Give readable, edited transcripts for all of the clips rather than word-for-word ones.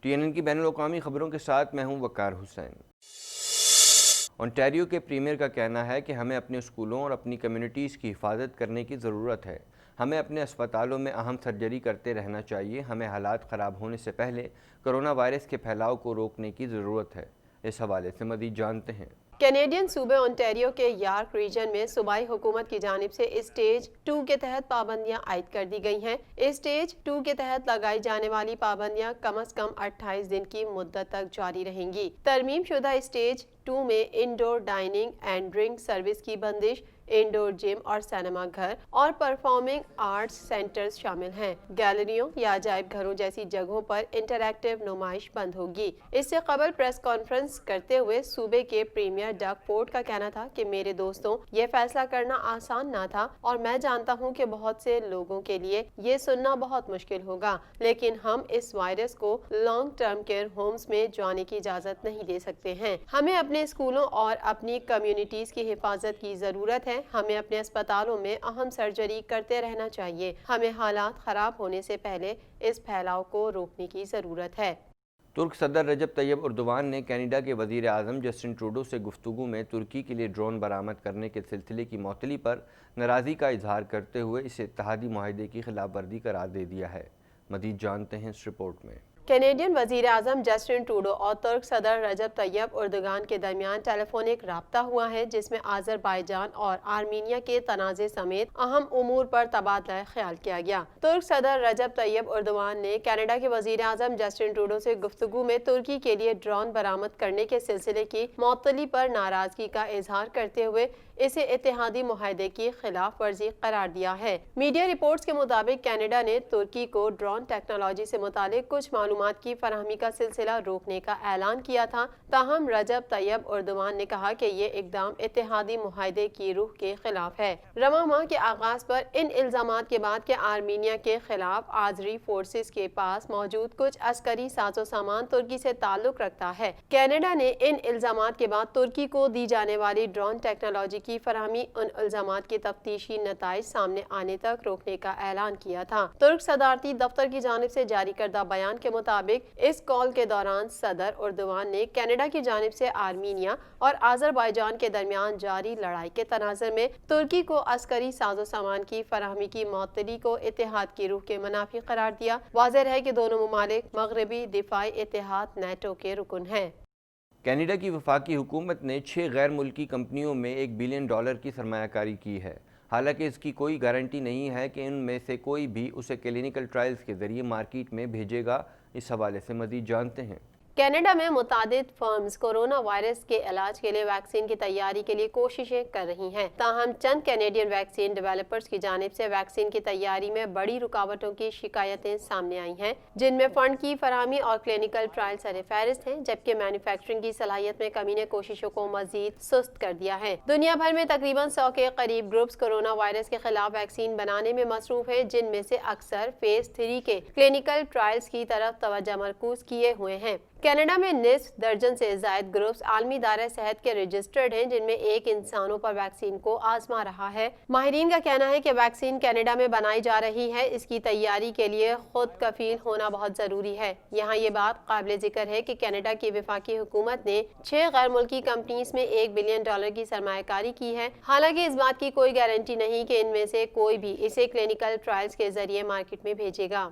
TNN کی بین الاقوامی خبروں کے ساتھ میں ہوں وقار حسین۔ اونٹاریو کے پریمیئر کا کہنا ہے کہ ہمیں اپنے اسکولوں اور اپنی کمیونٹیز کی حفاظت کرنے کی ضرورت ہے۔ ہمیں اپنے اسپتالوں میں اہم سرجری کرتے رہنا چاہیے۔ ہمیں حالات خراب ہونے سے پہلے کرونا وائرس کے پھیلاؤ کو روکنے کی ضرورت ہے۔ اس حوالے سے مزید جانتے ہیں۔ کینیڈین صوبے اونٹاریو کے یارک ریجن میں صوبائی حکومت کی جانب سے اسٹیج 2 کے تحت پابندیاں عائد کر دی گئی ہیں۔ اسٹیج 2 کے تحت لگائی جانے والی پابندیاں کم از کم 28 دن کی مدت تک جاری رہیں گی۔ ترمیم شدہ اسٹیج 2 میں indoor dining and drink service کی بندش، انڈور جم اور سینما گھر اور پرفارمنگ آرٹس سینٹرز شامل ہیں۔ گیلریوں یا عجائب گھروں جیسی جگہوں پر انٹریکٹیو نمائش بند ہوگی۔ اس سے قبل پریس کانفرنس کرتے ہوئے صوبے کے پریمیئر ڈگ فورڈ کا کہنا تھا کہ میرے دوستوں، یہ فیصلہ کرنا آسان نہ تھا اور میں جانتا ہوں کہ بہت سے لوگوں کے لیے یہ سننا بہت مشکل ہوگا، لیکن ہم اس وائرس کو لانگ ٹرم کیئر ہومز میں جانے کی اجازت نہیں دے سکتے ہیں۔ ہمیں اپنے اسکولوں اور اپنی کمیونٹیز کی حفاظت کی ضرورت ہے۔ ہمیں اپنے اسپتالوں میں اہم سرجری کرتے رہنا چاہیے۔ ہمیں حالات خراب ہونے سے پہلے اس پھیلاؤ کو روکنے کی ضرورت ہے۔ ترک صدر رجب طیب اردوان نے کینیڈا کے وزیر اعظم جسٹن ٹروڈو سے گفتگو میں ترکی کے لیے ڈرون برآمد کرنے کے سلسلے کی معطلی پر ناراضی کا اظہار کرتے ہوئے اسے اتحادی معاہدے کی خلاف ورزی قرار دے دیا ہے۔ مزید جانتے ہیں اس رپورٹ میں۔ کینیڈین وزیر اعظم جسٹن ٹروڈو اور ترک صدر رجب طیب اردوغان کے درمیان ٹیلی فونک رابطہ ہوا ہے، جس میں آذربائیجان اور آرمینیا کے تنازع سمیت اہم امور پر تبادلہ خیال کیا گیا۔ ترک صدر رجب طیب اردوان نے کینیڈا کے وزیر اعظم جسٹن ٹروڈو سے گفتگو میں ترکی کے لیے ڈرون برآمد کرنے کے سلسلے کی معطلی پر ناراضگی کا اظہار کرتے ہوئے اسے اتحادی معاہدے کی خلاف ورزی قرار دیا ہے۔ میڈیا رپورٹس کے مطابق کینیڈا نے ترکی کو ڈرون ٹیکنالوجی سے متعلق کچھ معلومات کی فراہمی کا سلسلہ روکنے کا اعلان کیا تھا، تاہم رجب طیب اردوان نے کہا کہ یہ اقدام اتحادی معاہدے کی روح کے خلاف ہے۔ رواں ماہ کے آغاز پر ان الزامات کے بعد کہ آرمینیا کے خلاف آذری فورسز کے پاس موجود کچھ عسکری ساز و سامان ترکی سے تعلق رکھتا ہے، کینیڈا نے ان الزامات کے بعد ترکی کو دی جانے والی ڈرون ٹیکنالوجی کی فراہمی ان الزامات کے تفتیشی نتائج سامنے آنے تک روکنے کا اعلان کیا تھا۔ ترک صدارتی دفتر کی جانب سے جاری کردہ بیان کے مطابق اس کال کے دوران صدر اردوان نے کینیڈا کی جانب سے آرمینیا اور آذربائیجان کے درمیان جاری لڑائی کے تناظر میں ترکی کو عسکری ساز و سامان کی فراہمی کی معطلی کو اتحاد کی روح کے منافی قرار دیا۔ واضح ہے کہ دونوں ممالک مغربی دفاعی اتحاد نیٹو کے رکن ہیں۔ کینیڈا کی وفاقی حکومت نے 6 غیر ملکی کمپنیوں میں $1 بلین کی سرمایہ کاری کی ہے، حالانکہ اس کی کوئی گارنٹی نہیں ہے کہ ان میں سے کوئی بھی اسے کلینکل ٹرائلز کے ذریعے مارکیٹ میں بھیجے گا۔ اس حوالے سے مزید جانتے ہیں۔ کینیڈا میں متعدد فرمز کورونا وائرس کے علاج کے لیے ویکسین کی تیاری کے لیے کوششیں کر رہی ہیں، تاہم چند کینیڈین ویکسین ڈیولپرز کی جانب سے ویکسین کی تیاری میں بڑی رکاوٹوں کی شکایتیں سامنے آئی ہیں، جن میں فنڈ کی فراہمی اور کلینکل ٹرائل سر فہرست ہیں، جبکہ مینوفیکچرنگ کی صلاحیت میں کمی نے کوششوں کو مزید سست کر دیا ہے۔ دنیا بھر میں تقریباً 100 کے قریب گروپس کورونا وائرس کے خلاف ویکسین بنانے میں مصروف ہیں، جن میں سے اکثر فیز 3 کے کلینکل ٹرائلز کی طرف توجہ مرکوز کیے ہوئے ہیں۔ کینیڈا میں نصف درجن سے زائد گروپس عالمی دائرہ صحت کے رجسٹرڈ ہیں، جن میں ایک انسانوں پر ویکسین کو آزما رہا ہے۔ ماہرین کا کہنا ہے کہ ویکسین کینیڈا میں بنائی جا رہی ہے، اس کی تیاری کے لیے خود کفیل ہونا بہت ضروری ہے۔ یہاں یہ بات قابل ذکر ہے کہ کینیڈا کی وفاقی حکومت نے 6 غیر ملکی کمپنیز میں $1 بلین کی سرمایہ کاری کی ہے، حالانکہ اس بات کی کوئی گارنٹی نہیں کہ ان میں سے کوئی بھی اسے کلینکل ٹرائلز کے ذریعے مارکیٹ میں بھیجے گا۔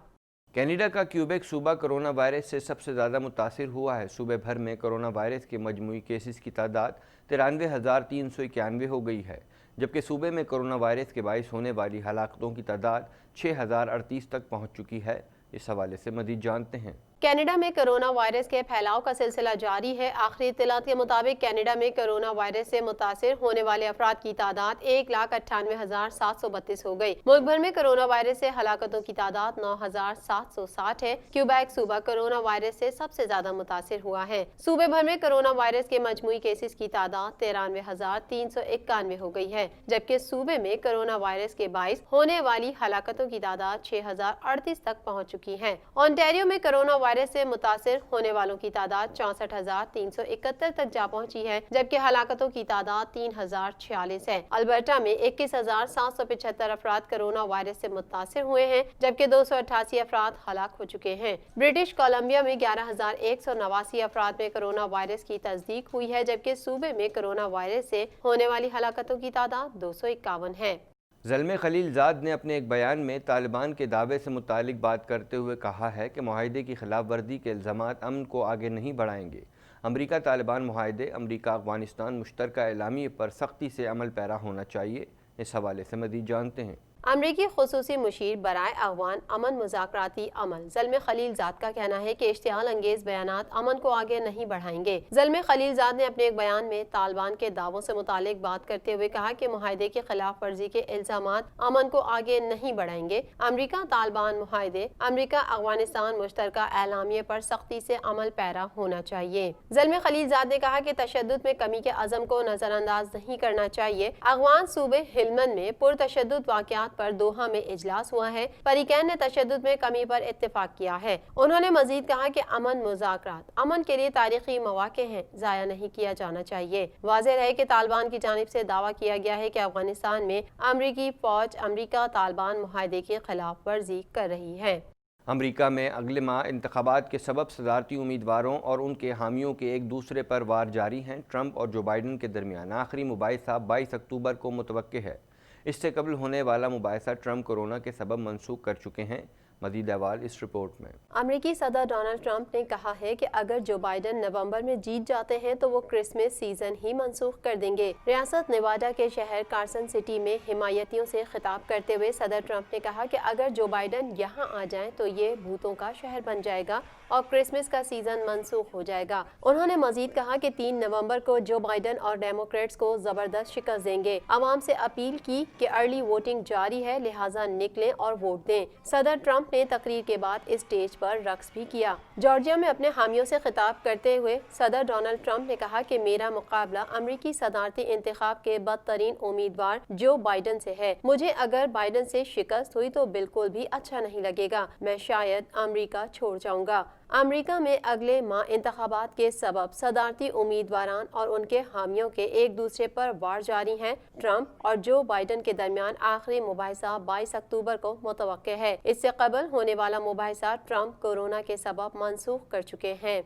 کینیڈا کا کیوبیک صوبہ کرونا وائرس سے سب سے زیادہ متاثر ہوا ہے۔ صوبے بھر میں کرونا وائرس کے مجموعی کیسز کی تعداد 93,391 ہو گئی ہے، جبکہ صوبے میں کرونا وائرس کے باعث ہونے والی ہلاکتوں کی تعداد 6,038 تک پہنچ چکی ہے۔ اس حوالے سے مزید جانتے ہیں۔ کینیڈا میں کرونا وائرس کے پھیلاؤ کا سلسلہ جاری ہے۔ آخری اطلاعات کے مطابق کینیڈا میں کرونا وائرس سے متاثر ہونے والے افراد کی تعداد 1,98,732 ہو گئی۔ ملک بھر میں کرونا وائرس سے ہلاکتوں کی تعداد 9,760 ہے۔ کیوبیک صوبہ کرونا وائرس سے سب سے زیادہ متاثر ہوا ہے۔ صوبے بھر میں کرونا وائرس کے مجموعی کیسز کی تعداد 93,391 ہو گئی ہے، جبکہ صوبے میں کرونا وائرس کے باعث ہونے والی ہلاکتوں کی تعداد 6,038 تک پہنچ چکی ہے۔ اونٹاریو میں کرونا وائرس وائرس سے متاثر ہونے والوں کی تعداد 64,371 تک جا پہنچی ہے، جبکہ ہلاکتوں کی تعداد 3,046 ہے۔ البرٹا میں 21,775 افراد کرونا وائرس سے متاثر ہوئے ہیں، جبکہ 288 افراد ہلاک ہو چکے ہیں۔ برٹش کولمبیا میں 11,189 افراد میں کرونا وائرس کی تصدیق ہوئی ہے، جبکہ صوبے میں کرونا وائرس سے ہونے والی ہلاکتوں کی تعداد 251 ہے۔ زلمے خلیل زاد نے اپنے ایک بیان میں طالبان کے دعوے سے متعلق بات کرتے ہوئے کہا ہے کہ معاہدے کی خلاف ورزی کے الزامات امن کو آگے نہیں بڑھائیں گے۔ امریکہ طالبان معاہدے امریکہ افغانستان مشترکہ اعلامیے پر سختی سے عمل پیرا ہونا چاہیے۔ اس حوالے سے مزید جانتے ہیں۔ امریکی خصوصی مشیر برائے افغان امن مذاکراتی عمل زلمے خلیل زاد کا کہنا ہے کہ اشتعال انگیز بیانات امن کو آگے نہیں بڑھائیں گے۔ زلمے خلیل زاد نے اپنے ایک بیان میں طالبان کے دعووں سے متعلق بات کرتے ہوئے کہا کہ معاہدے کی خلاف ورزی کے الزامات امن کو آگے نہیں بڑھائیں گے۔ امریکہ طالبان معاہدے امریکہ افغانستان مشترکہ اعلامیے پر سختی سے عمل پیرا ہونا چاہیے۔ زلمے خلیل زاد نے کہا کہ تشدد میں کمی کے عزم کو نظر انداز نہیں کرنا چاہیے۔ افغان صوبے ہلمند میں پرتشدد واقعات پر دوحہ میں اجلاس ہوا ہے۔ فریقین نے تشدد میں کمی پر اتفاق کیا ہے۔ انہوں نے مزید کہا کہ امن مذاکرات امن کے لیے تاریخی مواقع ہیں، ضائع نہیں کیا جانا چاہیے۔ واضح رہے کہ طالبان کی جانب سے دعویٰ کیا گیا ہے کہ افغانستان میں امریکی فوج امریکہ طالبان معاہدے کی خلاف ورزی کر رہی ہے۔ امریکہ میں اگلے ماہ انتخابات کے سبب صدارتی امیدواروں اور ان کے حامیوں کے ایک دوسرے پر وار جاری ہیں۔ ٹرمپ اور جو بائیڈن کے درمیان آخری مباحثہ 22 اکتوبر کو متوقع ہے۔ اس سے قبل ہونے والا مباحثہ ٹرمپ کورونا کے سبب منسوخ کر چکے ہیں۔ مزید احوال اس رپورٹ میں۔ امریکی صدر ڈونلڈ ٹرمپ نے کہا ہے کہ اگر جو بائیڈن نومبر میں جیت جاتے ہیں تو وہ کرسمس سیزن ہی منسوخ کر دیں گے۔ ریاست نیواڈا کے شہر کارسن سٹی میں حمایتیوں سے خطاب کرتے ہوئے صدر ٹرمپ نے کہا کہ اگر جو بائیڈن یہاں آ جائیں تو یہ بھوتوں کا شہر بن جائے گا اور کرسمس کا سیزن منسوخ ہو جائے گا۔ انہوں نے مزید کہا کہ 3 نومبر کو جو بائیڈن اور ڈیموکریٹس کو زبردست شکست دیں گے۔ عوام سے اپیل کی کہ ارلی ووٹنگ جاری ہے، لہٰذا نکلیں اور ووٹ دیں۔ صدر ٹرمپ نے تقریر کے بعد اسٹیج پر رقص بھی کیا۔ جارجیا میں اپنے حامیوں سے خطاب کرتے ہوئے صدر ڈونلڈ ٹرمپ نے کہا کہ میرا مقابلہ امریکی صدارتی انتخاب کے بدترین امیدوار جو بائیڈن سے ہے۔ مجھے اگر بائیڈن سے شکست ہوئی تو بالکل بھی اچھا نہیں لگے گا، میں شاید امریکہ چھوڑ جاؤں گا۔ امریکہ میں اگلے ماہ انتخابات کے سبب صدارتی امیدواران اور ان کے حامیوں کے ایک دوسرے پر وار جاری ہیں۔ ٹرمپ اور جو بائیڈن کے درمیان آخری مباحثہ 22 اکتوبر کو متوقع ہے۔ اس سے قبل ہونے والا مباحثہ ٹرمپ کورونا کے سبب منسوخ کر چکے ہیں۔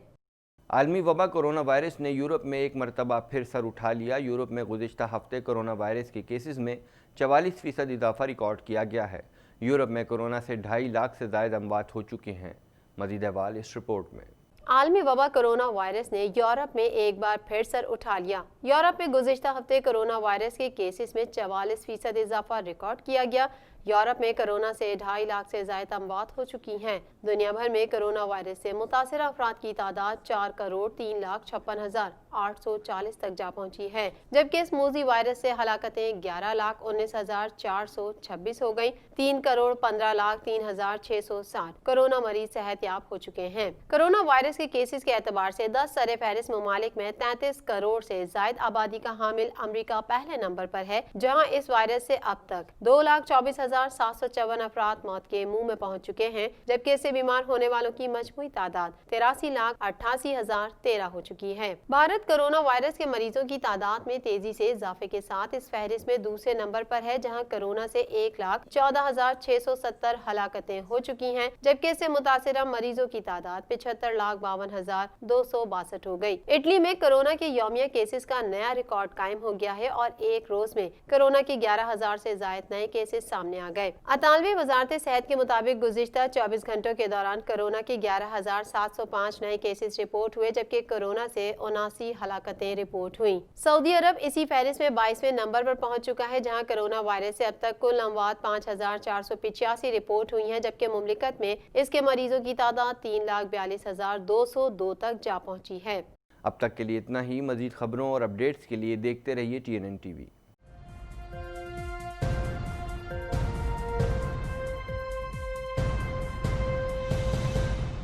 عالمی وبا کرونا وائرس نے یورپ میں ایک مرتبہ پھر سر اٹھا لیا۔ یورپ میں گزشتہ ہفتے کرونا وائرس کے کیسز میں 44% اضافہ ریکارڈ کیا گیا ہے۔ یورپ میں کرونا سے 2.5 لاکھ سے زائد اموات ہو چکی ہیں۔ مزید احوال اس رپورٹ میں۔ عالمی وبا کرونا وائرس نے یورپ میں ایک بار پھر سر اٹھا لیا۔ یورپ میں گزشتہ ہفتے کرونا وائرس کے کیسز میں 44% اضافہ ریکارڈ کیا گیا۔ یورپ میں کرونا سے 2.5 لاکھ سے زائد اموات ہو چکی ہیں۔ دنیا بھر میں کرونا وائرس سے متاثرہ افراد کی تعداد 4,03,56,840 تک جا پہنچی ہے، جبکہ اس موذی وائرس سے ہلاکتیں 11,19,426 ہو گئیں۔ 3,15,03,660 کرونا مریض صحت یاب ہو چکے ہیں۔ کرونا وائرس کے کیسز کے اعتبار سے 10 سر فہرست ممالک میں 33 کروڑ سے زائد آبادی کا حامل امریکہ پہلے نمبر پر ہے، جہاں اس وائرس سے اب تک 2,24,754 افراد موت کے منہ میں پہنچ چکے ہیں، جبکہ اس سے بیمار ہونے والوں کی مجموعی تعداد 83,88,013 ہو چکی ہے۔ بھارت کرونا وائرس کے مریضوں کی تعداد میں تیزی سے اضافے کے ساتھ اس فہرست میں دوسرے نمبر پر ہے، جہاں کرونا سے 1,14,670 ہلاکتیں ہو چکی ہیں، جبکہ اس سے متاثرہ مریضوں کی تعداد 75,52,262 ہو گئی۔ اٹلی میں کرونا کے یومیہ کیسز کا نیا ریکارڈ قائم ہو گیا ہے اور ایک روز میں کرونا کے 11,000 سے زائد نئے کیسز سامنے آ گئے۔ اطالوی وزارت صحت کے مطابق گزشتہ 24 گھنٹوں کے دوران کرونا کے 11,705 نئے کیسز رپورٹ ہوئے، جبکہ کرونا سے 79 ہلاکتیں رپورٹ ہوئیں۔ سعودی عرب اسی فہرست میں 22ویں نمبر پر پہنچ چکا ہے، جہاں کرونا وائرس سے اب تک کل اموات 5,485 رپورٹ ہوئی ہیں، جبکہ مملکت میں اس کے مریضوں کی تعداد 3,42,202 تک جا پہنچی ہے۔ اب تک کے لیے اتنا ہی۔ مزید خبروں اور اپڈیٹس کے لیے دیکھتے رہیے TNN TV۔